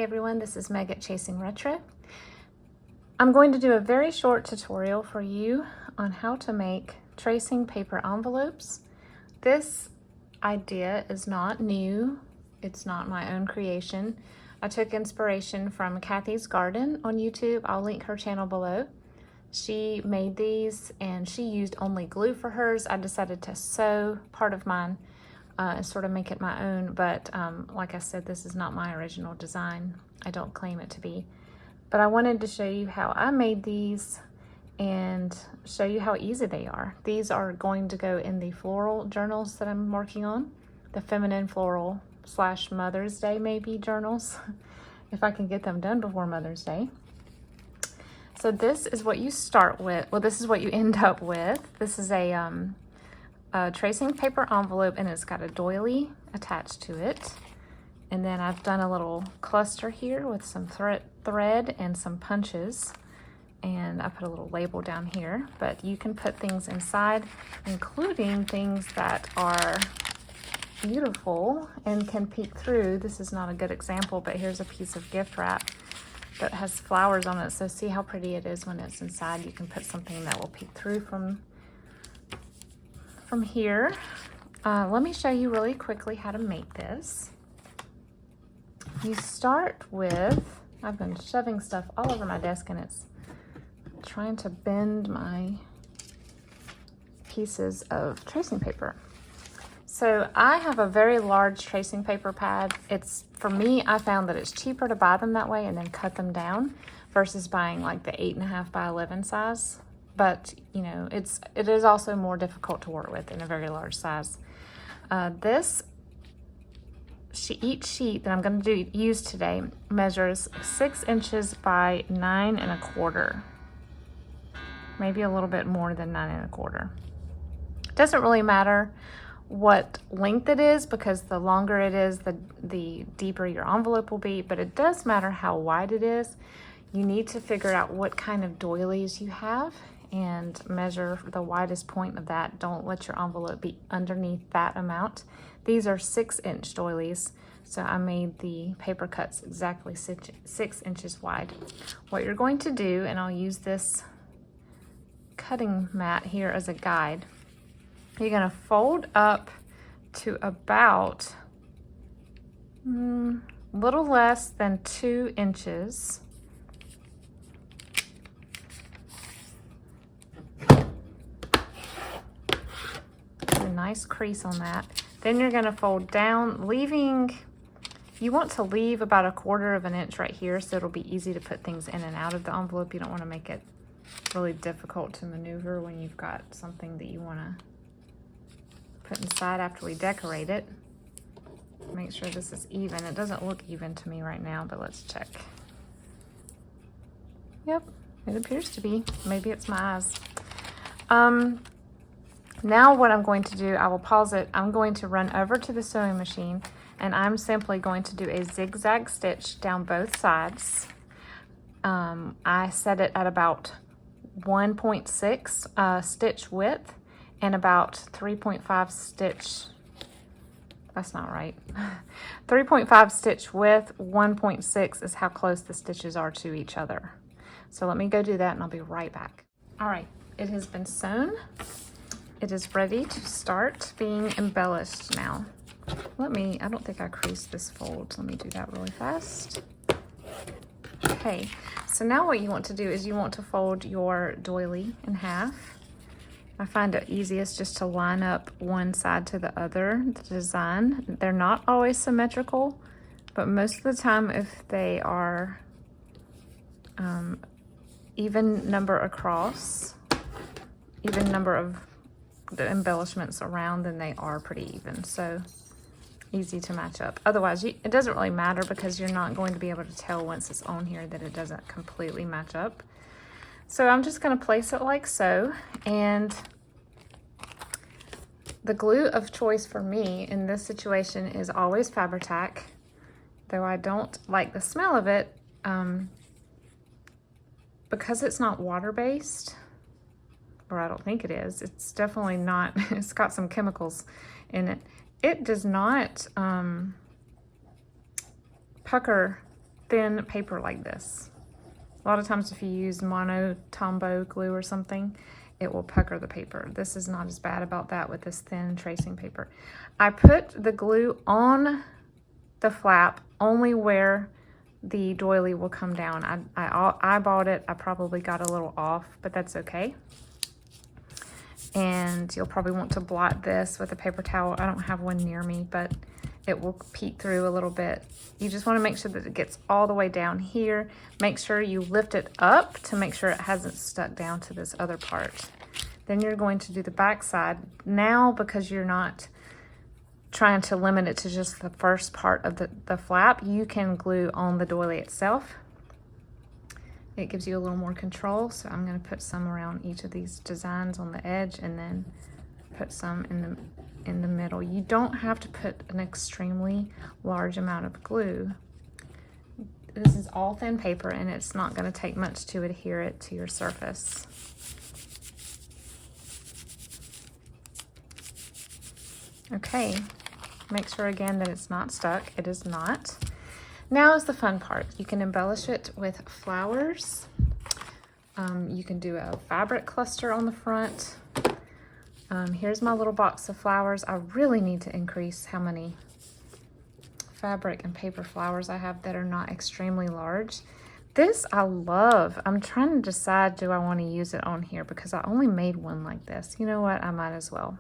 everyone, this is Meg at Chasing Retro. I'm going to do a very short tutorial for you on how to make tracing paper envelopes. This idea is not new. It's not my own creation. I took inspiration from Cathy's Garden on YouTube. I'll link her channel below. She made these and she used only glue for hers. I decided to sew part of mine and sort of make it my own, but like I said, this is not my original design. I don't claim it to be, but I wanted to show you how I made these and show you how easy they are. These are going to go in the floral journals that I'm working on, the feminine floral / Mother's Day maybe journals, if I can get them done before Mother's Day. So this is what you start with. Well, this is what you end up with. This is a tracing paper envelope, and it's got a doily attached to it. And then I've done a little cluster here with some thread and some punches. And I put a little label down here, but you can put things inside, including things that are beautiful and can peek through. This is not a good example, but here's a piece of gift wrap that has flowers on it. So see how pretty it is when it's inside. You can put something that will peek through from here. Let me show you really quickly how to make this. You start with, I've been shoving stuff all over my desk and it's trying to bend my pieces of tracing paper. So I have a very large tracing paper pad. It's, for me, I found that it's cheaper to buy them that way and then cut them down versus buying like the 8.5 by 11 size. But you know, it is also more difficult to work with in a very large size. Each sheet that I'm going to use today measures 6 inches by 9 1/4. Maybe a little bit more than 9 1/4. It doesn't really matter what length it is, because the longer it is, the deeper your envelope will be, but it does matter how wide it is. You need to figure out what kind of doilies you have and measure the widest point of that. Don't let your envelope be underneath that amount. These are 6-inch doilies, so I made the paper cuts exactly 6 inches wide. What you're going to do, and I'll use this cutting mat here as a guide, you're going to fold up to about little less than 2 inches. A nice crease on that. Then you're going to fold down, leaving, you want to leave about 1/4 of an inch right here so it'll be easy to put things in and out of the envelope. You don't want to make it really difficult to maneuver when you've got something that you want to put inside after we decorate it. Make sure this is even. It doesn't look even to me right now, but let's check. Yep, it appears to be. Maybe it's my eyes. Now what I'm going to do, I will pause it. I'm going to run over to the sewing machine and I'm simply going to do a zigzag stitch down both sides. I set it at about 1.6 stitch width and about 3.5 stitch, that's not right, 3.5 stitch width, 1.6 is how close the stitches are to each other. So let me go do that and I'll be right back. All right, it has been sewn. It is ready to start being embellished now. I don't think I creased this fold. Let me do that really fast. Okay, so now what you want to do is you want to fold your doily in half. I find it easiest just to line up one side to the other, the design. They're not always symmetrical, but most of the time if they are even number across, even number of the embellishments around, then they are pretty even, so easy to match up. Otherwise, it doesn't really matter because you're not going to be able to tell once it's on here that it doesn't completely match up. So I'm just going to place it like so, and the glue of choice for me in this situation is always Fabri-Tac, though I don't like the smell of it because it's not water-based. Or I don't think it is. It's definitely not. It's got some chemicals in it. It does not pucker thin paper like this. A lot of times if you use Tombow glue or something, it will pucker the paper. This is not as bad about that with this thin tracing paper. I put the glue on the flap only where the doily will come down. I bought it. I probably got a little off, but that's okay. And you'll probably want to blot this with a paper towel. I don't have one near me, but it will peek through a little bit. You just want to make sure that it gets all the way down here. Make sure you lift it up to make sure it hasn't stuck down to this other part. Then you're going to do the back side. Now, because you're not trying to limit it to just the first part of the flap, you can glue on the doily itself. It gives you a little more control. So I'm going to put some around each of these designs on the edge and then put some in the middle. You don't have to put an extremely large amount of glue. This is all thin paper and it's not going to take much to adhere it to your surface. Okay, make sure again that it's not stuck. It is not. Now is the fun part. You can embellish it with flowers. You can do a fabric cluster on the front. Here's my little box of flowers. I really need to increase how many fabric and paper flowers I have that are not extremely large. This I love. I'm trying to decide, do I want to use it on here because I only made one like this. You know what? I might as well.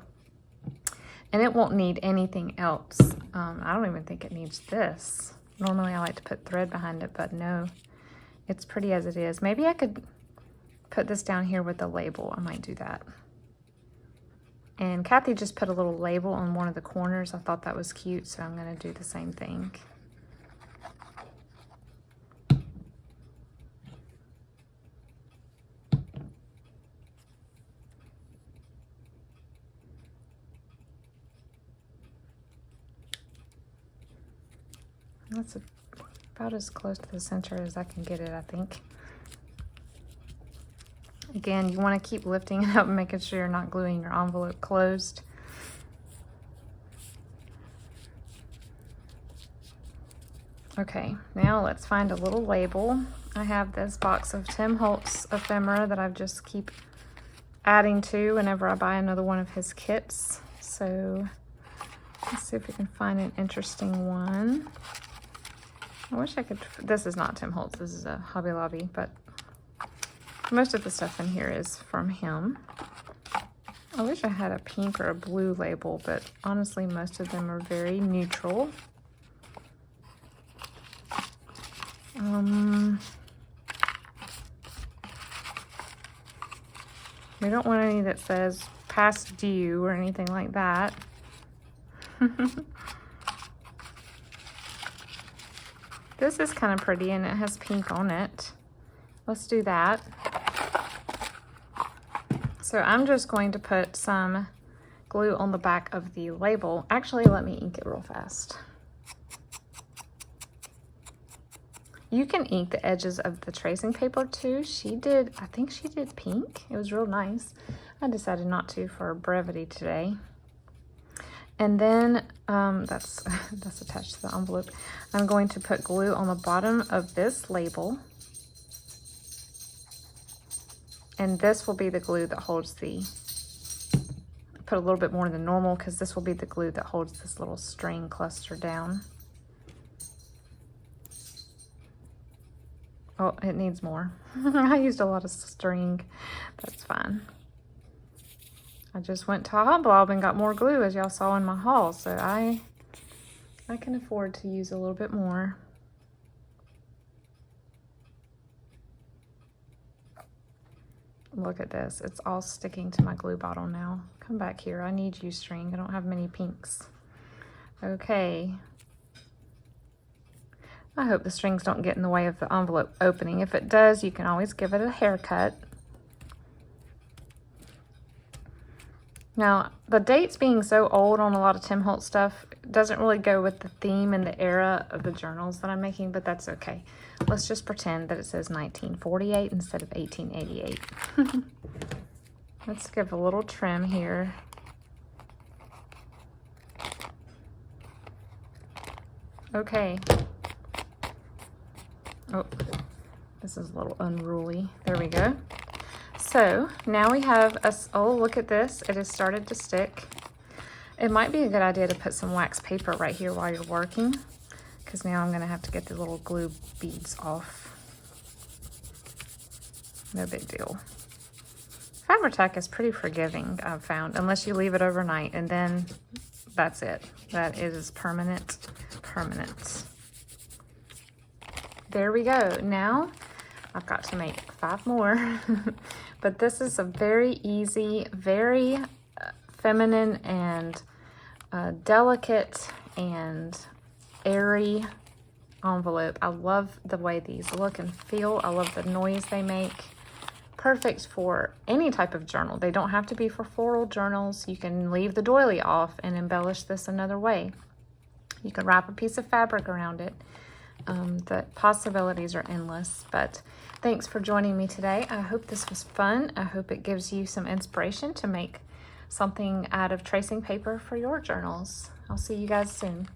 And it won't need anything else. I don't even think it needs this. Normally I like to put thread behind it, but no, it's pretty as it is. Maybe I could put this down here with the label. I might do that. And Cathy just put a little label on one of the corners. I thought that was cute, so I'm going to do the same thing. That's about as close to the center as I can get it, I think. Again, you want to keep lifting it up and making sure you're not gluing your envelope closed. Okay, now let's find a little label. I have this box of Tim Holtz ephemera that I just keep adding to whenever I buy another one of his kits. So let's see if we can find an interesting one. I wish I could, this is not Tim Holtz, this is a Hobby Lobby, but most of the stuff in here is from him. I wish I had a pink or a blue label, but honestly, most of them are very neutral. We don't want any that says past due or anything like that. This is kind of pretty and it has pink on it. Let's do that. So I'm just going to put some glue on the back of the label. Actually, let me ink it real fast. You can ink the edges of the tracing paper too. I think she did pink. It was real nice. I decided not to for brevity today. And then that's attached to the envelope. I'm going to put glue on the bottom of this label. And this will be the glue that holds put a little bit more than normal because this will be the glue that holds this little string cluster down. Oh, it needs more. I used a lot of string. That's fine. I just went to a Hobby Lobby and got more glue, as y'all saw in my haul, so I can afford to use a little bit more. Look at this. It's all sticking to my glue bottle now. Come back here. I need you, string. I don't have many pinks. Okay. I hope the strings don't get in the way of the envelope opening. If it does, you can always give it a haircut. Now, the dates being so old on a lot of Tim Holtz stuff doesn't really go with the theme and the era of the journals that I'm making, but that's okay. Let's just pretend that it says 1948 instead of 1888. Let's give a little trim here. Okay. Oh, this is a little unruly. There we go. So now we have us, oh, look at this. It has started to stick. It might be a good idea to put some wax paper right here while you're working, because now I'm gonna have to get the little glue beads off. No big deal. Fabri-Tac is pretty forgiving, I've found, unless you leave it overnight, and then that's it. That is permanent. There we go. Now I've got to make 5 more, but this is a very easy, very feminine and delicate and airy envelope. I love the way these look and feel. I love the noise they make. Perfect for any type of journal. They don't have to be for floral journals. You can leave the doily off and embellish this another way. You can wrap a piece of fabric around it. The possibilities are endless, but thanks for joining me today. I hope this was fun. I hope it gives you some inspiration to make something out of tracing paper for your journals. I'll see you guys soon.